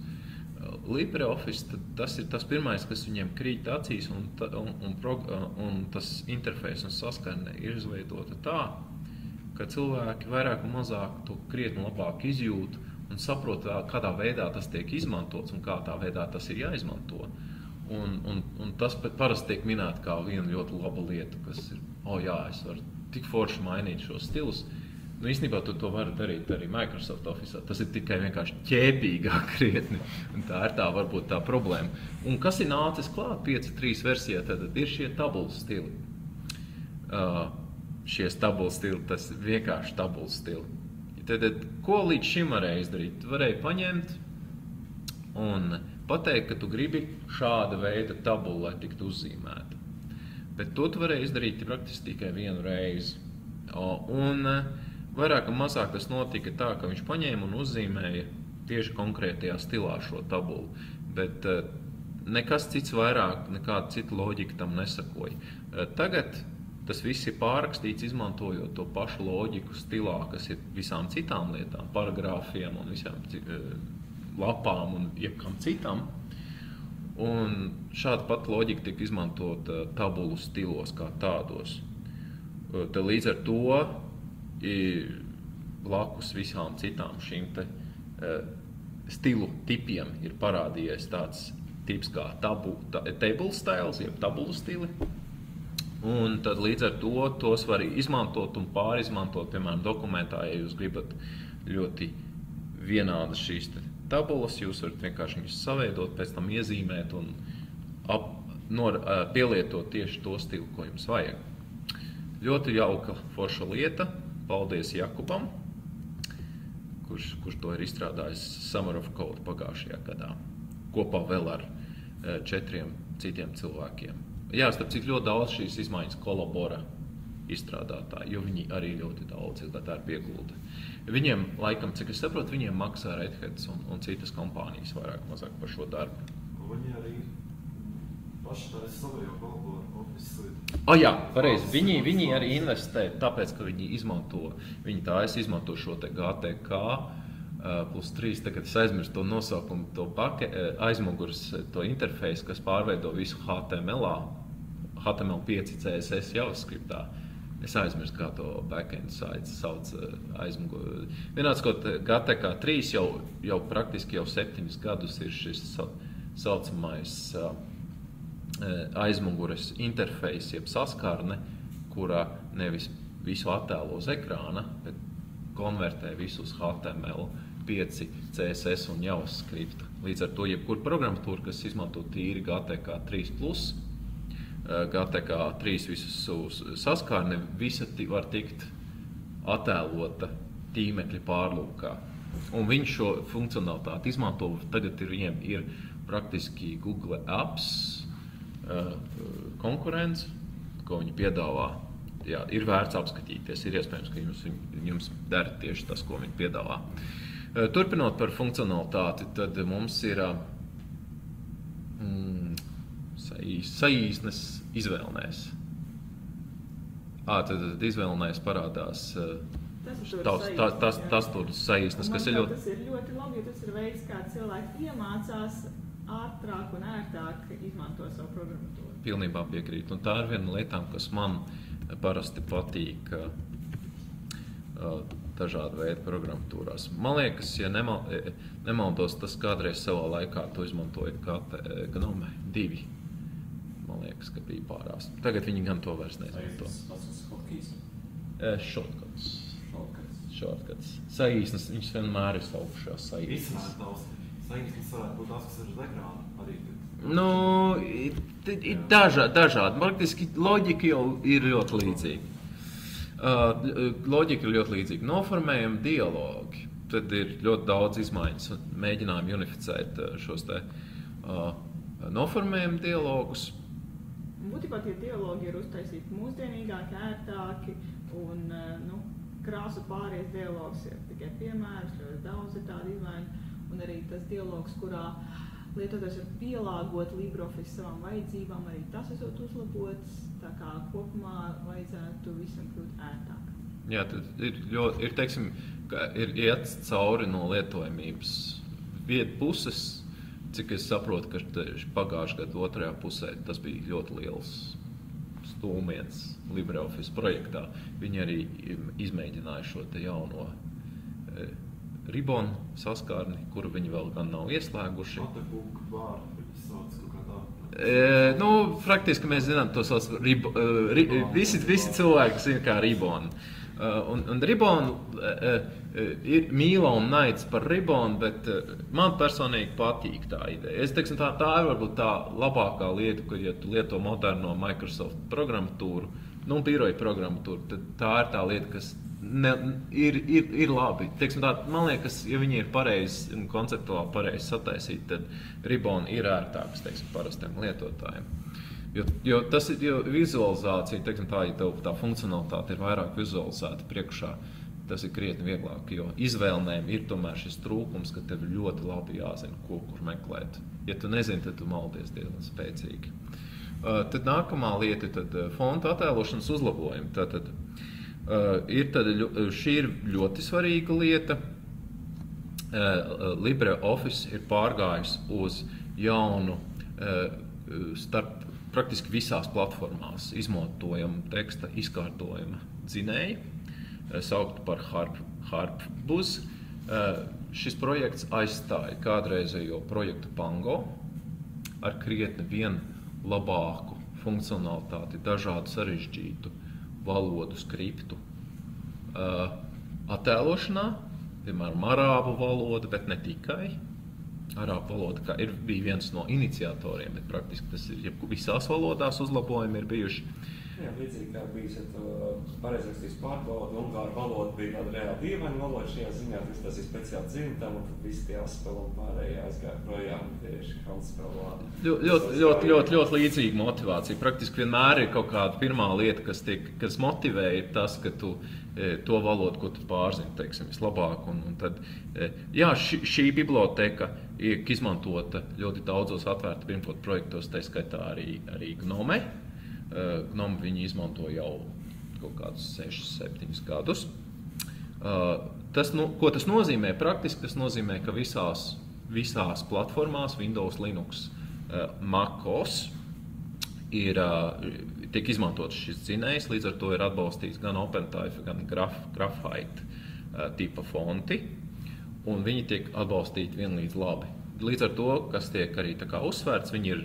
LibreOffice, tad tas ir tas pirmais, kas viņiem krīt acīs, un tas interfejs un saskarne ir izveidota tā, ka cilvēki vairāk un mazāk to krietni labāk izjūt un saprot, kādā veidā tas tiek izmantots un kādā veidā tas ir jāizmanto. Un tas parasti tiek minēta kā viena ļoti laba lieta, kas ir, es varu tik forši mainīt šos stilus. Īstenībā tu to vari darīt arī Microsoft Office. Tas ir tikai vienkārši ķēpīgāk krietni. Un tā ir varbūt tā problēma. Un kas ir nācis klāt 5.3 versijā, tad ir šie tabulu stili. Šie tabulu stili, tas vienkārši tabulu stili. Tad, ko līdz šim varēja izdarīt? Tu varēji paņemt un pateikt, ka tu gribi šāda veida tabulu, lai tiktu uzzīmēta. Bet to tu varēji izdarīt praktiski tikai vienu reizi. Un vairāk un mazāk tas notika tā, ka viņš paņēma un uzzīmēja tieši konkrētajā stilā šo tabulu. Bet nekas cits vairāk, nekāda cita loģika tam nesakoja. Tagad tas viss ir pārrakstīts, izmantojot to pašu loģiku stilā, kas ir visām citām lietām, paragrāfiem un visām lapām un jebkam citam. Un šāda pat loģika tika izmantota tabulu stilos kā tādos. Tad līdz ar to blakus visām citām šīm te stilu tipiem ir parādījies tāds tips kā table styles, jeb tabulu stili. Un tad līdz ar to tos var izmantot un pārizmantot, piemēram, dokumentā, ja jūs gribat ļoti vienādas šīs tabulas, jūs varat vienkārši viņus saveidot, pēc tam iezīmēt un pielietot tieši to stilu, ko jums vajag. Ļoti jauka forša lieta. Paldies Jakubam, kurš to ir izstrādājis Summer of Code pagājušajā gadā, kopā vēl ar 4 citiem cilvēkiem. Jā, starp cik ļoti daudz šīs izmaiņas kolabora izstrādātāji, jo viņi arī ļoti daudz ir, tā ir piegulda. Viņiem, laikam, cik es saprotu, viņiem maksā Red Hats un citas kompānijas vairāk mazāk par šo darbu. Viņi arī paši tā savējo kolaboru Office Suite. Jā, pareizi. Viņi arī investē, tāpēc, ka viņi izmanto šo te GTK +3, tagad es aizmirstu to nosaukumu, to aizmugures, to interfeisu, kas pārveido visu HTML5 CSS JavaScriptā. Es aizmirstu, kā to backend sites sauc aizmuguri. Vienāds, ka GTK3 jau praktiski 7 gadus ir šis saucamais aizmugures interfejs, jeb saskarne, kurā nevis visu attēlo uz ekrāna, bet konvertē visu uz HTML5, CSS un JavaScript. Līdz ar to, jebkur programmatūra, kas izmanto tīri GTK3+, GTK3 visus saskarne, visa var tikt attēlota tīmekļa pārlūkā. Un viņš šo funkcionalitāti izmanto, tagad viņiem ir praktiski Google Apps konkurence, ko viņi piedāvā. Jā, ir vērts apskatīties, ir iespējams, ka jums der tieši tas, ko viņi piedāvā. Turpinot par funkcionalitāti, tad mums ir saīsnes izvēlnēs. Tad izvēlnēs parādās tas tur saīsnes, kas ir ļoti... Tas ir ļoti labi, jo tas ir veids, kā cilvēki iemācās ātrāk un ērtāk izmanto savu programmatūru. Pilnībā piekrīt. Un tā ir viena no lietām, kas man parasti patīk dažādu veidu programmatūrās. Man liekas, ja nemaldos, tas kādreiz savā laikā to izmantoja Gnome 2. Man liekas, ka bija pārās. Tagad viņi gan to vairs neizmanto. Shortcuts. Saīsnes, viņas vienmēr ir saukušās saīsnes. Saīsnes varētu būt tās, kas ir uz ekrāna arī. Ir dažādi. Praktiski loģika jau ir ļoti līdzīga. Noformējam dialogi. Tad ir ļoti daudz izmaiņas un mēģinājumi unificēt šos te noformējam dialogus. Būtībā tie dialogi ir uztaisīti mūsdienīgāki, ērtāki un krāsu pāries dialogs ir tikai piemērs, ļoti daudz ir tādu izmaiņu. Un arī tas dialogs, kurā lietotājs var pielāgot LibreOffice savām vajadzībām, arī tas esot uzlabots, tā kā kopumā vajadzētu visam kļūt ērtāk. Jā, tad ir teiksim, ka ir iet cauri no lietojamības puses, cik es saprotu, ka pagājušajā gadu otrajā pusē tas bija ļoti liels stūmiens LibreOffice projektā. Viņi arī izmēģināja šo te jauno Ribbon saskarni, kuru viņi vēl gan nav ieslēguši. Atebūka vārdu, viņi sauc kaut kā tā. Praktiski mēs zinām, to sauc visi cilvēki zina kā Ribbon. Un Ribbon ir mīla un naids par Ribbon, bet man personīgi patīk tā ideja. Es teiksim, tā ir varbūt tā labākā lieta, ka ja tu lieto moderno Microsoft programmatūru, biroja programmatūru, tad tā ir tā lieta, kas ir labi. Teiksim, tā, man liekas, ja viņi ir pareizi un konceptuāli pareizi sataisīti, tad Ribbon ir ērtāks, teiksim, parastiem lietotājiem. Jo tas ir vizualizācija, teiksim, tā, ja tev tā funkcionalitāte ir vairāk vizualizēta priekšā, tas ir krietni vieglāk, jo izvēlnēm ir tomēr šis trūkums, ka tev ļoti labi jāzina, kur meklēt. Ja tu nezini, tad tu maldies diezgan spēcīgi. Tad nākamā lieta ir fontu attēlošanas uzlabojumi. Tātad, šī ir ļoti svarīga lieta. LibreOffice ir pārgājis uz jaunu starp praktiski visās platformās izmantojama teksta izkārtojuma dzinēju. sauktu par Harpbus. Šis projekts aizstāja kādreizējo projektu Pango ar krietni vien labāku funkcionalitāti, dažādu sarežģītu valodu skriptu attēlošanā, piemēram, arābu valoda, bet ne tikai. Arābu valoda bija viens no iniciatoriem, bet praktiski tas ir visās valodās uzlabojumi ir bijuši. Jā, līdzīgi kā bijis pareizrakstīs pārbauda, ungāru valoda bija tāda reāli dīvaina valoda šajā ziņā, tas ir speciāli dzimtam, un tad visi tie aspeli un pārējie aizgāja projām tieši handspēlā. Ļoti līdzīga motivācija. Praktiski vienmēr ir kaut kāda pirmā lieta, kas motivē, ir tas, ka tu to valodu, ko tu pārzini, teiksim, vislabāk. Un tad, jā, šī biblioteka ir izmantota ļoti daudzos atvērta pirmkodu projektos, tā skaitā arī Gnome. Gnome viņi izmanto jau kaut kādus 6-7 gadus. Ko tas nozīmē? Praktiski tas nozīmē, ka visās platformās, Windows, Linux, MacOS, tiek izmantots šis dzinējs, līdz ar to ir atbalstīts gan OpenType, gan Graphite tipa fonti, un viņi tiek atbalstīti vienlīdz labi. Līdz ar to, kas tiek arī tā kā uzsvērts, viņi ir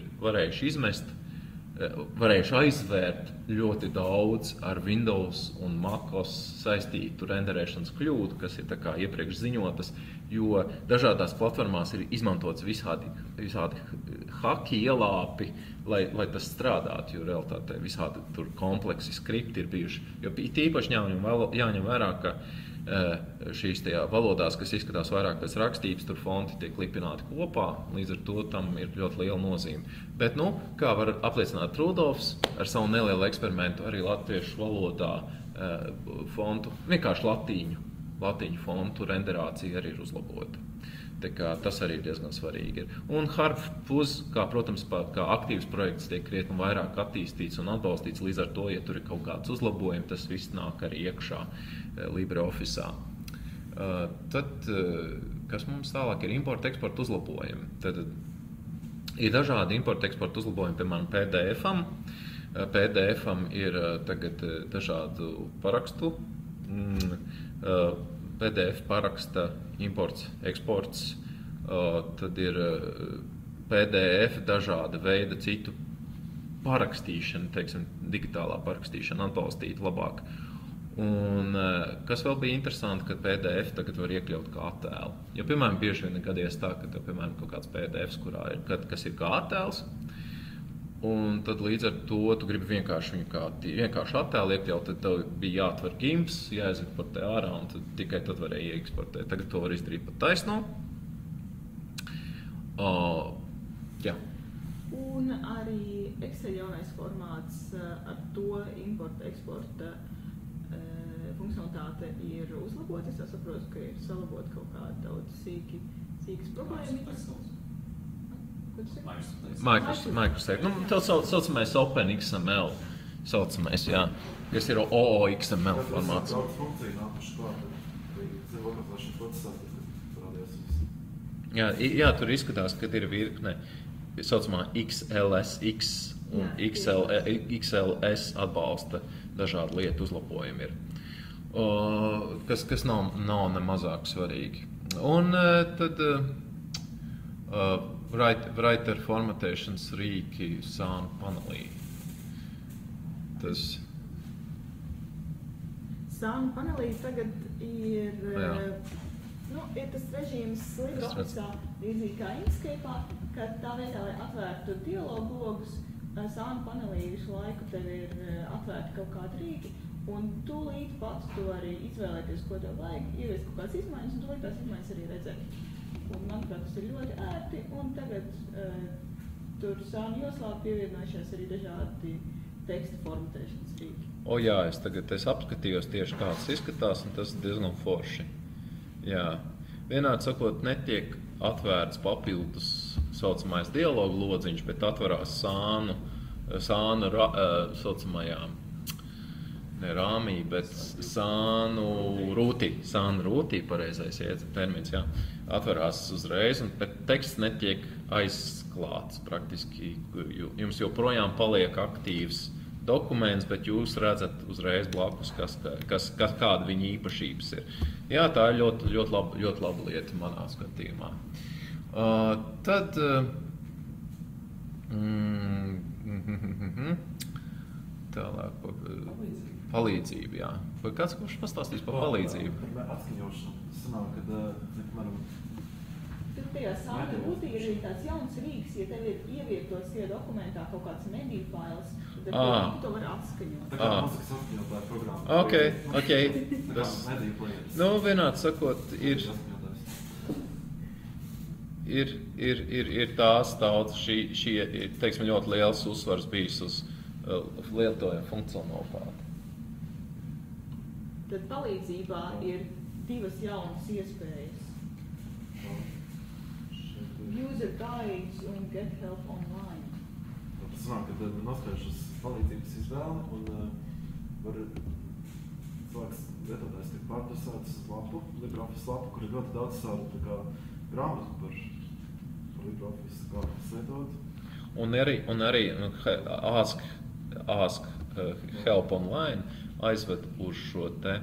varējuši aizvērt ļoti daudz ar Windows un MacOS saistītu renderēšanas kļūdu, kas ir tā kā iepriekš ziņotas, jo dažādās platformās ir izmantots visādi haki, ielāpi, lai tas strādātu, jo realitātē visādi tur kompleksi skripti ir bijuši. Jo tīpaši jāņem vērā, ka šīs valodās, kas izskatās vairāk pēc rakstības, tur fonti tiek lipināti kopā, līdz ar to tam ir ļoti liela nozīme. Bet, kā var apliecināt Rudolfs ar savu nelielu eksperimentu, arī latviešu valodā fontu, vienkārši latīņu fontu renderācija arī ir uzlabota. Tā kā tas arī diezgan svarīgi ir. Un Harpbus, protams, kā aktīvs projekts tiek krietni vairāk attīstīts un atbalstīts, līdz ar to, ja tur ir kaut kāds uzlabojumi, tas viss nāk arī iekšā LibreOffice'ā. Tad, kas mums tālāk ir importa-eksporta uzlabojumi? Tad ir dažādi importa-eksporta uzlabojumi, piemēram, PDF-am. PDF-am ir tagad dažādu parakstu. PDF paraksta imports, eksports, tad ir PDF dažāda veida citu parakstīšana, teiksim, digitālā parakstīšana atbalstīta labāk. Un kas vēl bija interesanti, ka PDF tagad var iekļaut kā attēlu. Jo, piemēram, bieži vien gadies tā, ka tev, piemēram, kaut kāds PDFs, kas ir kā attēls, un tad līdz ar to tu gribi vienkārši attēlu iekļaut, tad tev bija jāatver GIMPs, jāizeksportē ārā, un tikai tad varēja ieksportēt. Tagad to var izdarīt pat taisno. Jā. Un arī Excel jaunais formāts ar to importa-eksporta funkcionalitāte ir uzlabota. Es saprotu, ka ir salabot kaut kāda daudz sīkas problēmas. Microsoft. Tā saucamais OpenXML, jā, kas ir OOXML formāts. Daudz funkciju nākuši klāt, zinu, lokalizēšanas procesā, kas parādījās viss. Jā, tur izskatās, ka ir virkne saucamā XLSX un XLS atbalsta dažādu lietu uzlabojumi ir, kas nav nemazāk svarīgi. Un tad writer formatēšanas rīki sānu panelī. Sānu panelī tagad ir tas režīms LibreOffice'ā līdzīgi kā Inkscape'ā, ka tā vietā, lai atvērtu dialogu logus, sānu panelī visu laiku tev ir atvērti kaut kādi rīki, un tūlīt pats tu arī izvēlēties, ko tev vajag, ieviest kaut kādas izmaiņas, un tūlīt tās izmaiņas arī redzēt. Un, manuprāt, tas ir ļoti ērti, un tagad tur sānu joslā pievienojušies arī dažādi teksta formatēšanas rīki. Jā, es apskatījos tieši kā tas izskatās, un tas ir diezgan forši. Jā, vienādi sakot, netiek atvērts papildus saucamais dialogu lodziņš, bet atverās sānu saucamajām ne rāmī, bet sānu rūtī, pareizais termins, jā, atverās uzreiz, bet teksts netiek aizklāts praktiski. Jums joprojām paliek aktīvs dokuments, bet jūs redzat uzreiz blakus, kāda viņa īpašības ir. Jā, tā ir ļoti laba lieta manā skatījumā. Tad tālāk palīdzība, jā. Vai kāds, kurš pastāstīs par palīdzību? Par atskaņošanu. Sanāk, kad, piemēram, Tur tajā sāna būtībā ir tāds jauns rīks, ja tev ir ievietots tie dokumentā kaut kāds mediju fails, tad to var atskaņot. Tā kā mūzikas atskaņotāja programma. Ok. Tas mediju players. Nu, vienādi sakot, ir tās daudz, šī teiksim, ļoti liels uzsvars bijis uz lietojumu funkcionalitāti. Tad palīdzībā ir divas jaunas iespējas. User guides un get help online. Tas sanāk, kad nospējuši uz palīdzības izvēli un var cilvēks lietotājs tiek pārdosēts uz lapu, LibreOffice lapu, kur ir ļoti daudz tādu grāmatu par LibreOffice, kā lietot. Un arī Ask Help Online aizved uz šo te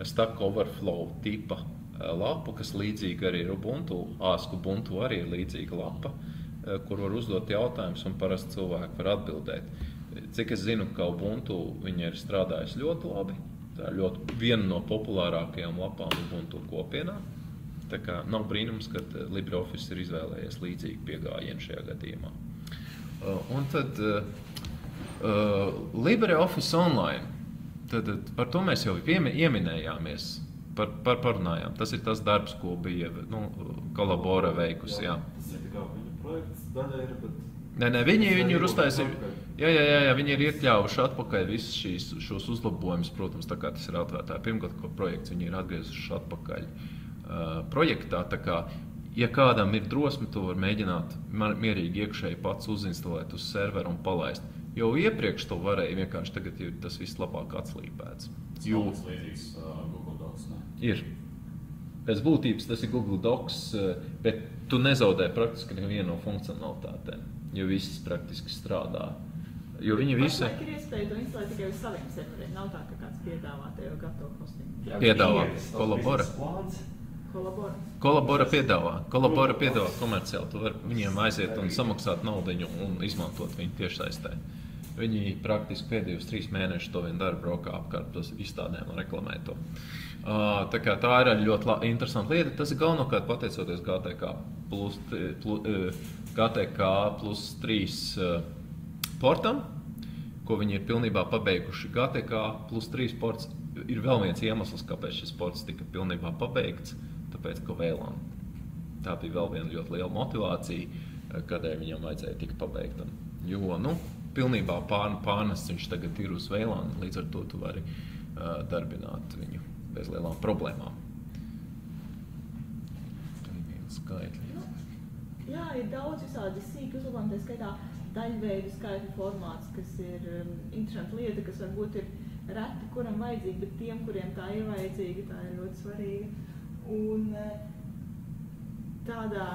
Stack Overflow tipa lapu, kas līdzīga arī ir Ubuntu. Ask Ubuntu arī ir līdzīga lapa, kur var uzdot jautājumus un parasti cilvēki var atbildēt. Cik es zinu, ka Ubuntu viņa ir strādājusi ļoti labi. Tā ir viena no populārākajām lapām Ubuntu kopienā. Tā kā nav brīnums, ka LibreOffice ir izvēlējies līdzīgi piegājienu šajā gadījumā. Un tad LibreOffice Online. Tad par to mēs jau ieminējāmies. Parunājām. Tas ir tas darbs, ko bija Kolabora veikusi. Jā. Tas ir kā viņa projekts daļa ir, bet... Nē, viņi ir uztaisījuši. Jā, viņi ir iekļāvuši atpakaļ visus šos uzlabojumus, protams, tā kā tas ir atvērtā pirmgada projekts, viņi ir atgriezuši atpakaļ projektā. Tā kā, ja kādam ir drosme, to var mēģināt mierīgi iekšēji pats uzinstalēt uz serveru un palaist. Jau iepriekš to varēja, vienkārši tagad ir tas viss labāk atslīpēts. Tas līdzīgs Google Docs, ne? Ir. Pēc būtības tas ir Google Docs, bet tu nezaudē praktiski nevienu no funkcionalitātēm, jo viss praktiski strādā. Jo viņi visi... Pašlaik ir iespēja to instalēt tikai uz saviem serveriem. Nav tā, ka kāds piedāvā tev gatavu hostingu. Piedāvā Kolabora. Kolabora piedāvā komerciāli. Tu vari viņiem aiziet un samaksāt naudiņu un izmantot viņu tiešsaistē. Viņi praktiski pēdējos 3 mēnešus to vien dara, braukā apkārt tos izstādēm un reklamē to. Tā kā tā ir ļoti interesanta lieta. Tas ir galvenokārt pateicoties GTK plus 3 portam, ko viņi ir pilnībā pabeiguši. GTK plus 3 ports ir vēl viens iemesls, kāpēc šis ports tika pilnībā pabeigts, tāpēc, ka VLAN. Tā bija vēl viena ļoti liela motivācija, kādēļ viņam vajadzēja tikt pabeigtam. Jo, pilnībā pārnests viņš tagad ir uz VLAN, līdz ar to tu vari darbināt viņu bez lielām problēmām. Tur ir viens skaitļi. Jā, ir daudz visādi sīki uzlabojumi, tā skaitā daļveidu skaitļu formāts, kas ir interesanta lieta, kas varbūt ir reti, kuram vajadzīga, bet tiem, kuriem tā ir vajadzīga, tā ir ļoti svarīga. Un tādā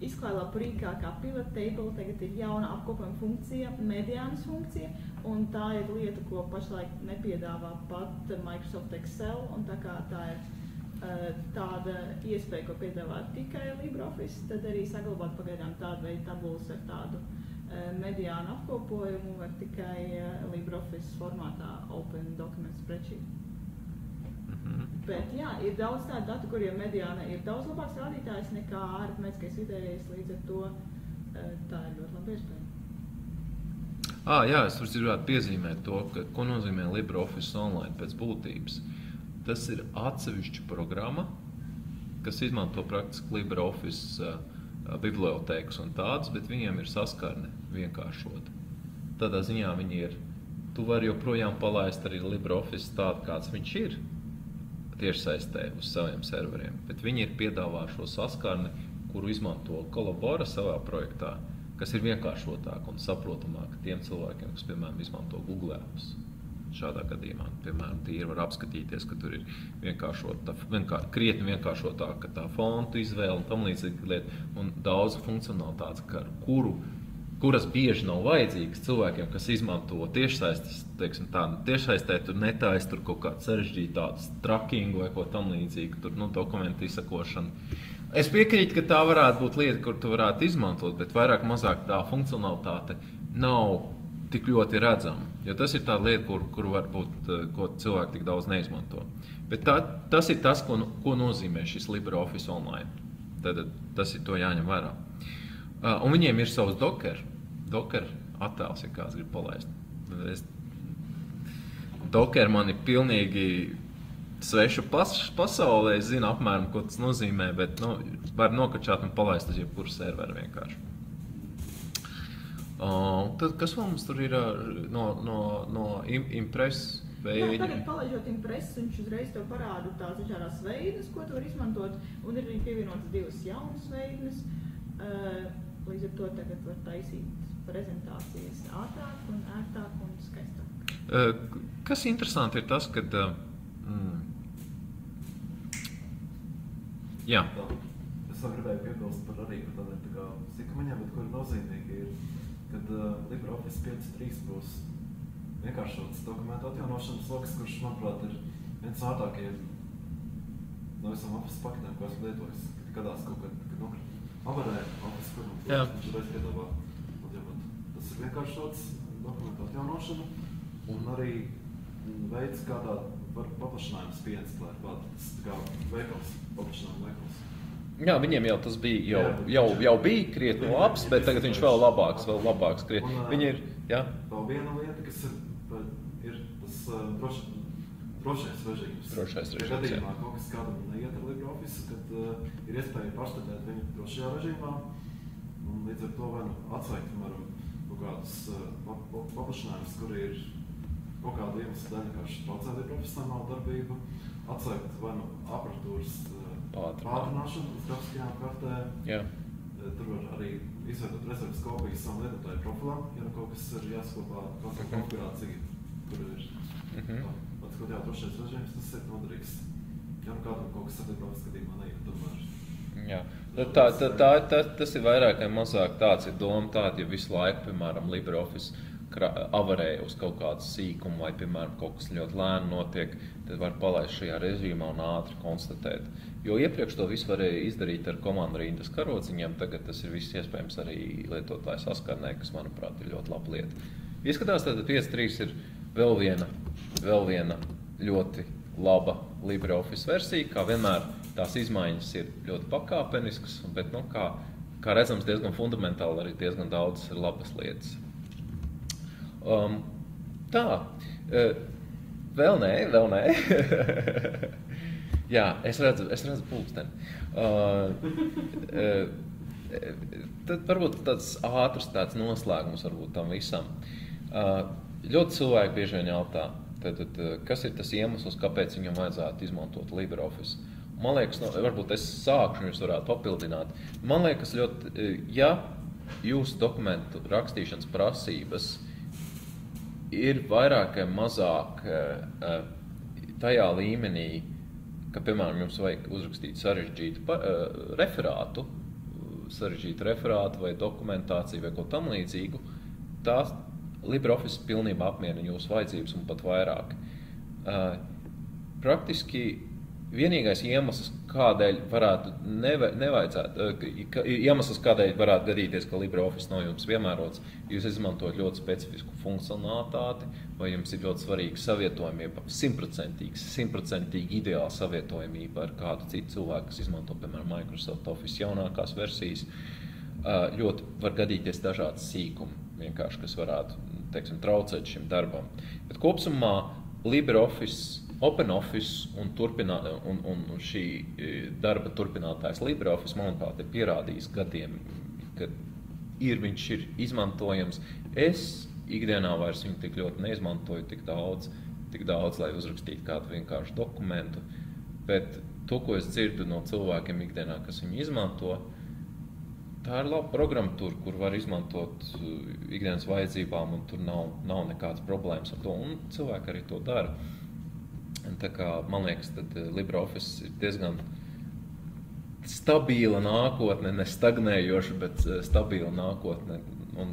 izklājumā rīkā kā pivot table tagad ir jauna apkopojuma funkcija, mediānas funkcija, un tā ir lieta, ko pašlaik nepiedāvā pat Microsoft Excel, un tā kā tā ir tāda iespēja, ko piedāvā tikai LibreOffice, tad arī saglabāt pagaidām tādu veidu tabulas ar tādu mediānu apkopojumu var tikai LibreOffice formātā Open Document Spreadsheet. Bet jā, ir daudz tādu datu, kuriem mediāna ir daudz labāks rādītājs nekā aritmētiskais vidējais, līdz ar to tā ir ļoti laba iespēja. Jā, es gribētu piezīmēt to, ko nozīmē LibreOffice Online pēc būtības. Tas ir atsevišķa programma, kas izmanto praktiski LibreOffice bibliotēkas un tādas, bet viņiem ir saskarne vienkāršota. Tādā ziņā tu vari joprojām palaist arī LibreOffice tādu, kāds viņš ir, tiešsaistē uz saviem serveriem, bet viņi ir piedāvājuši šo saskarni, kuru izmanto Kolabora savā projektā, kas ir vienkāršotāk un saprotamāk tiem cilvēkiem, kas, piemēram, izmanto Google Apps. Šādā gadījumā, piemēram, tīri var apskatīties, ka tur ir krietni vienkāršotāk, ka tā fontu izvēle un tam līdzīgi lieta un daudz funkcionalitātes, ar kuru kuras bieži nav vajadzīgas cilvēkiem, kas izmanto tiešsaistes, teiksim tā, tiešsaistē tur netājas tur kaut kāds sarežģīt tādus trackingu vai ko tam līdzīgu, tur, dokumentu izsakošanu. Es piekrītu, ka tā varētu būt lieta, kur tu varētu izmantot, bet vairāk mazāk tā funkcionalitāte nav tik ļoti redzama. Jo tas ir tā lieta, kur varbūt, ko cilvēki tik daudz neizmanto. Bet tas ir tas, ko nozīmē šis LibreOffice online. Tad tas ir to jāņem vērā. Un viņiem ir savs Docker attēls, ja kāds grib palaist. Docker man ir pilnīgi svešu pasaulē, es zinu apmēram, ko tas nozīmē, bet var nokačāt un palaist uz jebkuru serveru vienkārši. Tad kas vēl mums tur ir no Impress? Tagad palaižot Impress, viņš uzreiz tev parāda tās dažādās veidnes, ko tu var izmantot, un ir arī pievienotas 2 jaunas veidnes. Līdz ar to tagad var taisīt prezentācijas ātrāk un ērtāk un skaistāk. Kas interesanti ir tas, kad... Jā. Es vēl gribēju piebilst par tādiem tā kā sīkumiņiem, bet kur nozīmīgi ir, kad LibreOffice 5.3 būs vienkāršots dokumentu atjaunošanas loks, kurš, manuprāt, ir viens no ātrākajiem no visam Office paketiem, ko esmu lietojis, kad kādās kaut kad avarē Office, kur viņš reiz piedāvā atjaunot. Tas ir vienkāršots dokumentu atjaunošana un arī veids, kādā var paplašinājums pieinstalēt klāt. Tas kā veikals, paplašinājuma veikals. Jā, viņiem jau tas bija, jau bija krietni labs, bet tagad viņš vēl labāks krietni. Viņi ir, jā? Vēl viena lieta, kas ir tas drošais režīms. Ja gadījumā kaut kas kādam neiet ar LibreOffice, kad ir iespēja paštatēt viņu drošajā režīmā, un līdz ar to vai atslēgt, piemēram, kaut kādus paplašinājumus, kur ir kaut kādu iemeslu dēļ vienkārši traucē profesionālu darbību, atslēgt vai aparatūras pātrināšanu uz grafiskajām kartēm. Jā. Tur var arī izveidot rezerves kopijas savam lietotāju profilam, ja kaut kas ir jāskopā konfigurācija, kur ir drošais režīms, tas ir noderīgs. Ja kādam kaut kas LibreOffice gadījumā neiet, tomēr. Jā. Tas ir vairāk vai mazāk tāds ir doma tāda, ja visu laiku, piemēram, LibreOffice avarē uz kaut kādu sīkumu vai, piemēram, kaut kas ļoti lēni notiek, tad var palaist šajā režīmā un ātri konstatēt. Jo iepriekš to visu varēja izdarīt ar komandu rindas karociņiem, tagad tas ir viss iespējams arī lietotāju saskarnē, kas, manuprāt, ir ļoti laba lieta. Ieskatās, tad 5.3 ir vēl viena ļoti laba LibreOffice versija, kā vienmēr tās izmaiņas ir ļoti pakāpeniskas, bet, kā redzams, diezgan fundamentāli arī diezgan daudz ir labas lietas. Vēl nē. Jā, es redzu pulksteni. Tad varbūt tāds ātrs tāds noslēgums varbūt tam visam. Ļoti cilvēki bieži vien jautā, kas ir tas iemesls, kāpēc viņam vajadzētu izmantot LibreOffice. Man liekas, varbūt es sākšu, jūs varētu papildināt. Man liekas, ja jūsu dokumentu rakstīšanas prasības ir vairāk vai mazāk tajā līmenī, ka, piemēram, jums vajag uzrakstīt sarežģītu referātu vai dokumentāciju vai ko tam līdzīgu, tās LibreOffice pilnībā apmierina jūsu vajadzības un pat vairāk. Praktiski vienīgais iemesls, kādēļ varētu gadīties, ka LibreOffice nav jums piemērots, jūs izmantojat ļoti specifisku funkcionalitāti, vai jums ir ļoti svarīga savietojamība, 100% ideāla savietojamība ar kādu citu cilvēku, kas izmanto, piemēram, Microsoft Office jaunākās versijas. Ļoti var gadīties dažādas sīkumi, vienkārši, kas varētu, traucēt šim darbam. Bet kopsumā LibreOffice, OpenOffice un šī darba turpinātājs LibreOffice, manuprāt, ir pierādījis gadiem, ka viņš ir izmantojams. Es ikdienā vairs viņu tik ļoti neizmantoju tik daudz, lai uzrakstītu kādu vienkāršu dokumentu, bet to, ko es dzirdu no cilvēkiem ikdienā, kas viņu izmanto, tā ir laba programmatūra, kur var izmantot ikdienas vajadzībām, un tur nav nekādas problēmas ar to, un cilvēki arī to dara. Tā kā, man liekas, tad LibreOffice ir diezgan stabila nākotne, ne stagnējoša, bet stabila nākotne un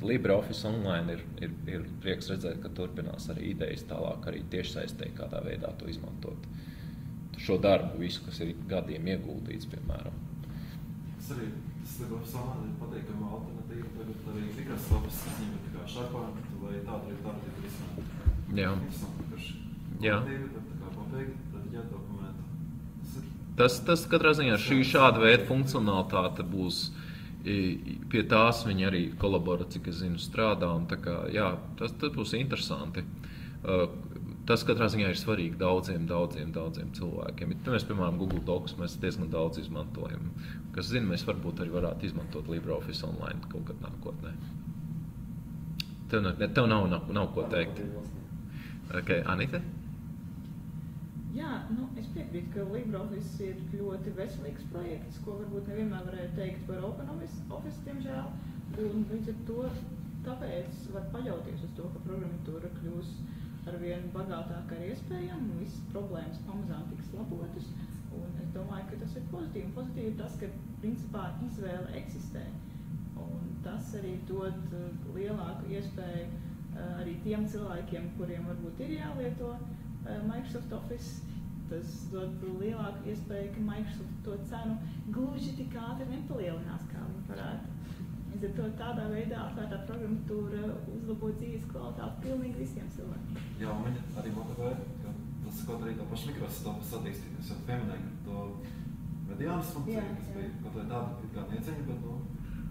LibreOffice online ir prieks redzēt, ka turpinās arī idejas tālāk, arī tiešsaistē kādā veidā to izmantot. Šo darbu, visu, kas ir gadiem ieguldīts, piemēram. Tas LibreOffice ir pateikama alternatīva, tagad arī Microsoft viņam ir tā kā SharePoint, vai tāda ir risinājuma. Jā. Jā. Tā kā pabeigt, tad jādokumentā. Tas katrā ziņā šāda veida funkcionalitāte būs, pie tās viņi arī kolabora, cik es zinu, strādā, un tā kā, jā, tas būs interesanti. Tas katrā ziņā ir svarīgi daudziem cilvēkiem. Mēs, piemēram, Google Docs mēs diezgan daudz izmantojam. Kas zina, mēs varbūt arī varētu izmantot LibreOffice online kaut kad nākotnē. Tev nav ko teikt. Okay, Anita? Jā, es piekrītu, ka LibreOffice ir ļoti veselīgs projekts, ko varbūt nevienmēr varēja teikt par OpenOffice, diemžēl. Un līdz ar to tāpēc var paļauties uz to, ka programmatūra kļūs arvien bagātāka ar iespējām, un visas problēmas pamazām tiks labotas. Un es domāju, ka tas ir pozitīvi. Un pozitīvi ir tas, ka principā izvēle eksistē. Un tas arī dod lielāku iespēju arī tiem cilvēkiem, kuriem varbūt ir jālieto Microsoft Office. Tas dod lielāku iespēju, ka Microsoft to cenu gluži tik ātri nepalielinās, kā viņi varētu. Līdz ar to tādā veidā atvērtā programmatūra uzlabo dzīves kvalitāti pilnīgi visiem cilvēkiem. Jā, un viņi arī motivē, ka tas kaut arī tā paša Microsoft attīstīt. Es jau pieminēju to mediānas funkciju, kas bija kaut vai tāda kā nieceņa, bet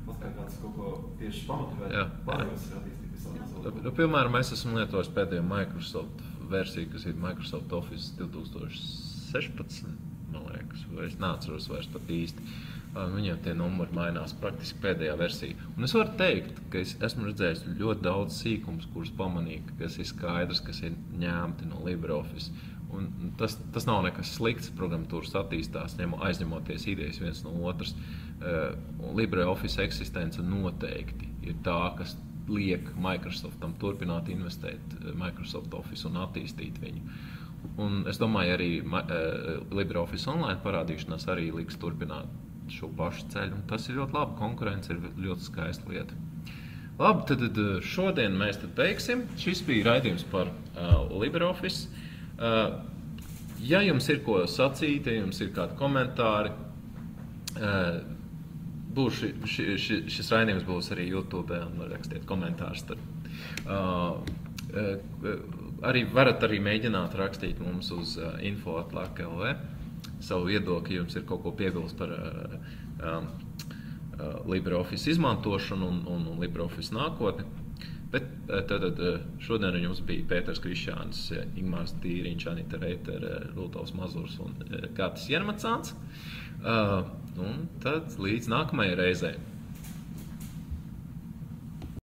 pat kā kāds kaut ko tieši pamotivēt, pārējos ir attīstīt visādi. Piemēram, es esmu lietojis pēdējo Microsoft versiju, kas ir Microsoft Office 2016, man liekas, vai es neatceros vairs pat īsti. Viņiem tie numuri mainās praktiski pēdējā versija. Un es varu teikt, ka es esmu redzējis ļoti daudz sīkums, kurus pamanīju, kas ir skaidrs, kas ir ņemti no LibreOffice. Un tas nav nekas slikts, programmatūras attīstās, aizņemoties idejas viens no otras. LibreOffice eksistence noteikti ir tā, kas liek Microsoftam turpināt investēt Microsoft Office un attīstīt viņu. Un es domāju, arī LibreOffice online parādīšanās arī liks turpināt šo pašu ceļu. Un tas ir ļoti labi, konkurence ir ļoti skaista lieta. Labi, tad šodien mēs beigsim. Šis bija raidījums par LibreOffice. Ja jums ir ko sacīt, ja jums ir kādi komentāri, šis raidījums būs arī YouTube un rakstiet komentārus tur. Varat arī mēģināt rakstīt mums uz info@lak.lv savu viedokli, jums ir kaut ko piebilst par LibreOffice izmantošanu un LibreOffice nākotni. Bet tad šodien jums bija Pēters Krišjāns, Ingmārs Tīriņš, Anita Reitere, Rūtals Mazurs un Kātis Jermacāns. Un tad līdz nākamajai reizei.